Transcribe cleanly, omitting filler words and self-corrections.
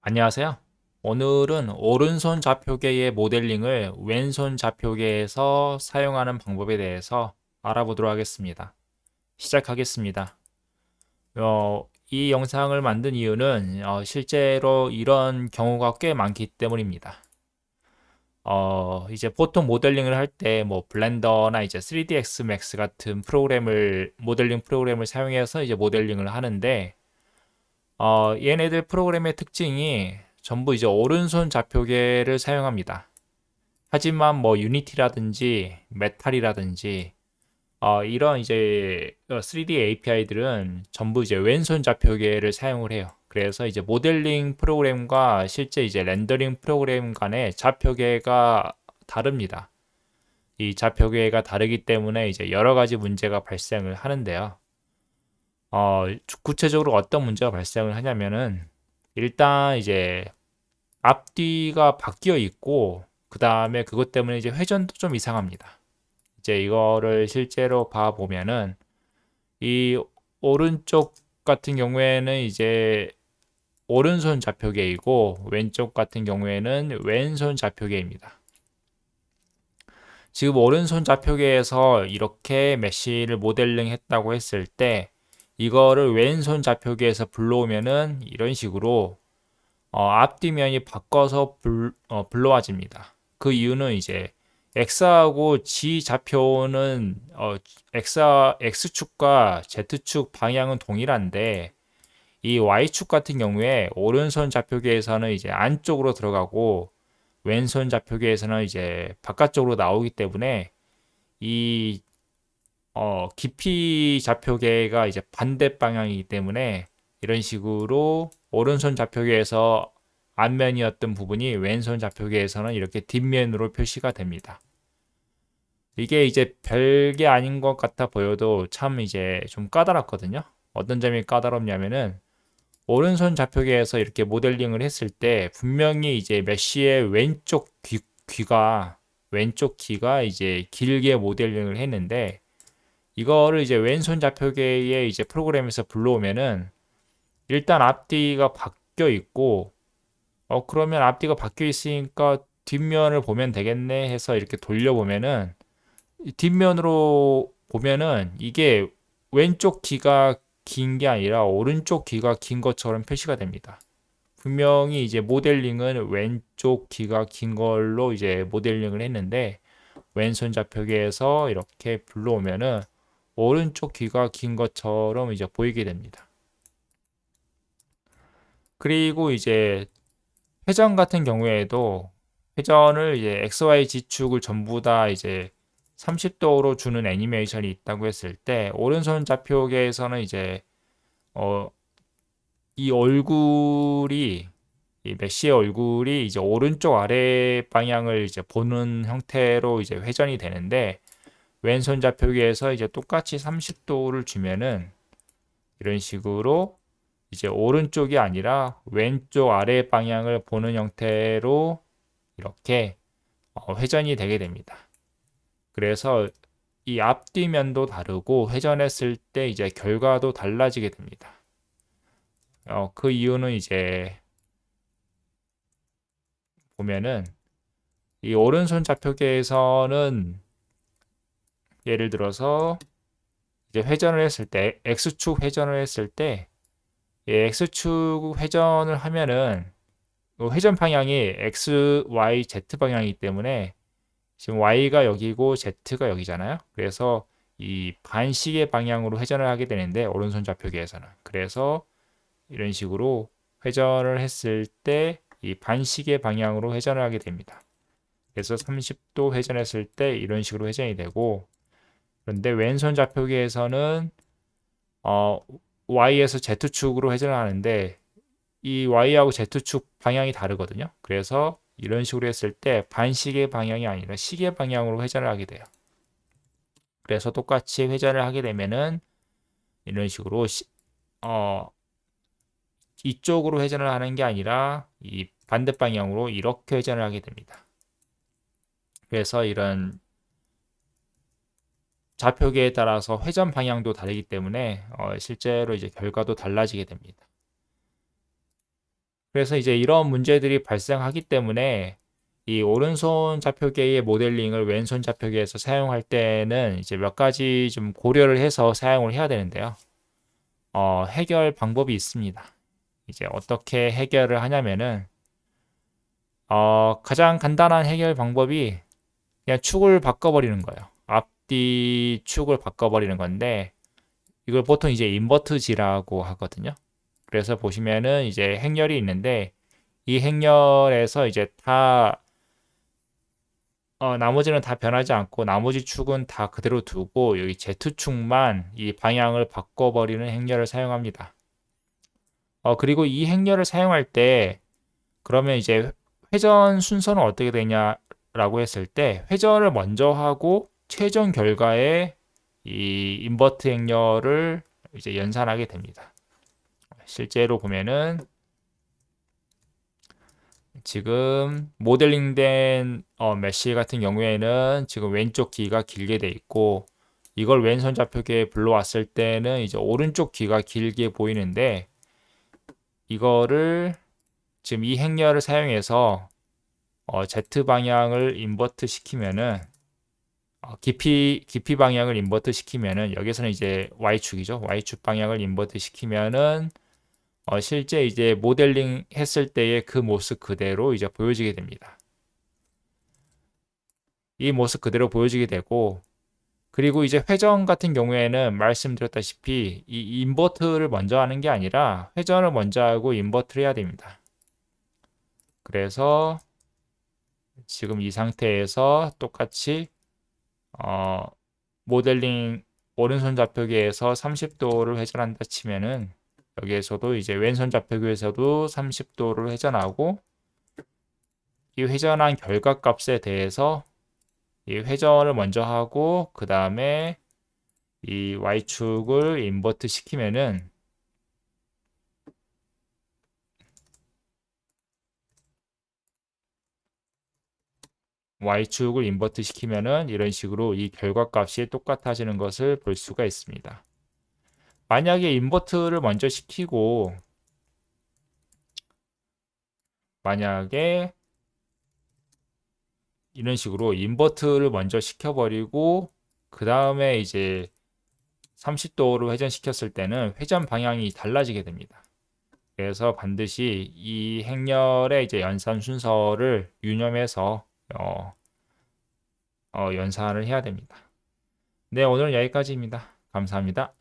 안녕하세요. 오늘은 오른손 좌표계의 모델링을 왼손 좌표계에서 사용하는 방법에 대해서 알아보도록 하겠습니다. 시작하겠습니다. 이 영상을 만든 이유는 실제로 이런 경우가 꽤 많기 때문입니다. 이제 보통 모델링을 할 때 뭐 블렌더나 이제 3ds max 같은 모델링 프로그램을 사용해서 이제 모델링을 하는데 얘네들 프로그램의 특징이 전부 이제 오른손 좌표계를 사용합니다. 하지만 뭐 유니티라든지 메탈이라든지 이런 이제 3D API들은 전부 이제 왼손 좌표계를 사용을 해요. 그래서 이제 모델링 프로그램과 실제 이제 렌더링 프로그램 간의 좌표계가 다릅니다. 이 좌표계가 다르기 때문에 이제 여러 가지 문제가 발생을 하는데요. 구체적으로 어떤 문제가 발생을 하냐면은 일단 이제 앞뒤가 바뀌어 있고 그 다음에 그것 때문에 이제 회전도 좀 이상합니다. 이제 이거를 실제로 봐 보면은 이 오른쪽 같은 경우에는 이제 오른손 좌표계이고 왼쪽 같은 경우에는 왼손 좌표계입니다. 지금 오른손 좌표계에서 이렇게 메쉬를 모델링 했다고 했을 때 이거를 왼손 좌표계에서 불러오면은 이런 식으로 앞뒤면이 바꿔서 불러와집니다. 그 이유는 이제 X하고 G 좌표는 X축과 Z축 방향은 동일한데 이 Y축 같은 경우에 오른손 좌표계에서는 이제 안쪽으로 들어가고 왼손 좌표계에서는 이제 바깥쪽으로 나오기 때문에 이 깊이 좌표계가 이제 반대 방향이기 때문에 이런 식으로 오른손 좌표계에서 앞면이었던 부분이 왼손 좌표계에서는 이렇게 뒷면으로 표시가 됩니다. 이게 이제 별게 아닌 것 같아 보여도 참 이제 좀 까다롭거든요. 어떤 점이 까다롭냐면은 오른손 좌표계에서 이렇게 모델링을 했을 때 분명히 이제 메쉬의 왼쪽 귀가 이제 길게 모델링을 했는데 이거를 이제 왼손 좌표계의 이제 프로그램에서 불러오면은 일단 앞뒤가 바뀌어 있고 그러면 앞뒤가 바뀌어 있으니까 뒷면을 보면 되겠네 해서 이렇게 돌려보면은 뒷면으로 보면은 이게 왼쪽 귀가 긴 게 아니라 오른쪽 귀가 긴 것처럼 표시가 됩니다. 분명히 이제 모델링은 왼쪽 귀가 긴 걸로 이제 모델링을 했는데 왼손 좌표계에서 이렇게 불러오면은 오른쪽 귀가 긴 것처럼 이제 보이게 됩니다. 그리고 이제 회전 같은 경우에도 회전을 이제 XY 지축을 전부 다 이제 30도로 주는 애니메이션이 있다고 했을 때 오른손 좌표계에서는 이제 어, 이 얼굴이 이 메시의 얼굴이 이제 오른쪽 아래 방향을 이제 보는 형태로 이제 회전이 되는데 왼손 좌표계에서 이제 똑같이 30도를 주면은 이런 식으로 이제 오른쪽이 아니라 왼쪽 아래 방향을 보는 형태로 이렇게 회전이 되게 됩니다. 그래서 이 앞뒤면도 다르고 회전했을 때 이제 결과도 달라지게 됩니다. 그 이유는 이제 보면은 이 오른손 좌표계에서는 예를 들어서 이제 회전을 했을 때 X축 회전을 했을 때 X축 회전을 하면은 회전 방향이 X, Y, Z 방향이기 때문에 지금 Y가 여기고 Z가 여기잖아요. 그래서 이 반시계 방향으로 회전을 하게 되는데 오른손 좌표계에서는 그래서 이런 식으로 회전을 했을 때 이 반시계 방향으로 회전을 하게 됩니다. 그래서 30도 회전했을 때 이런 식으로 회전이 되고 그런데 왼손 좌표계에서는 어, Y에서 Z축으로 회전을 하는데 이 Y하고 Z축 방향이 다르거든요. 그래서 이런 식으로 했을 때 반시계 방향이 아니라 시계 방향으로 회전을 하게 돼요. 그래서 똑같이 회전을 하게 되면은 이런 식으로 어, 이쪽으로 회전을 하는 게 아니라 이 반대 방향으로 이렇게 회전을 하게 됩니다. 그래서 이런 좌표계에 따라서 회전 방향도 다르기 때문에 실제로 이제 결과도 달라지게 됩니다. 그래서 이제 이런 문제들이 발생하기 때문에 이 오른손 좌표계의 모델링을 왼손 좌표계에서 사용할 때는 이제 몇 가지 좀 고려를 해서 사용을 해야 되는데요. 해결 방법이 있습니다. 이제 어떻게 해결을 하냐면은 가장 간단한 해결 방법이 그냥 축을 바꿔버리는 거예요. 앞뒤 축을 바꿔버리는 건데 이걸 보통 이제 인버트지라고 하거든요. 그래서 보시면은 이제 행렬이 있는데 이 행렬에서 이제 다 나머지는 다 변하지 않고 나머지 축은 다 그대로 두고 여기 Z축만 이 방향을 바꿔버리는 행렬을 사용합니다. 그리고 이 행렬을 사용할 때 그러면 이제 회전 순서는 어떻게 되냐라고 했을 때 회전을 먼저 하고 최종 결과에 이 인버트 행렬을 이제 연산하게 됩니다. 실제로 보면은 지금 모델링된 메시 같은 경우에는 지금 왼쪽 귀가 길게 돼 있고 이걸 왼손 좌표계에 불러왔을 때는 이제 오른쪽 귀가 길게 보이는데 이거를 지금 이 행렬을 사용해서 Z 방향을 인버트 시키면은 깊이 방향을 인버트 시키면은 여기서는 이제 Y축이죠. Y축 방향을 인버트 시키면은 실제 이제 모델링 했을 때의 그 모습 그대로 이제 보여지게 됩니다. 이 모습 그대로 보여지게 되고 그리고 이제 회전 같은 경우에는 말씀드렸다시피 이 인버트를 먼저 하는 게 아니라 회전을 먼저 하고 인버트를 해야 됩니다. 그래서 지금 이 상태에서 똑같이 모델링 오른손 좌표계에서 30도를 회전한다 치면은 여기에서도 이제 왼손 좌표계에서도 30도를 회전하고 이 회전한 결과값에 대해서 이 회전을 먼저 하고 그 다음에 이 Y축을 인버트 시키면은 Y축을 인버트 시키면은 이런 식으로 이 결과값이 똑같아지는 것을 볼 수가 있습니다. 만약에 인버트를 먼저 시키고 만약에 이런 식으로 인버트를 먼저 시켜버리고 그 다음에 이제 30도로 회전시켰을 때는 회전 방향이 달라지게 됩니다. 그래서 반드시 이 행렬의 이제 연산 순서를 유념해서 연산을 해야 됩니다. 네, 오늘은 여기까지입니다. 감사합니다.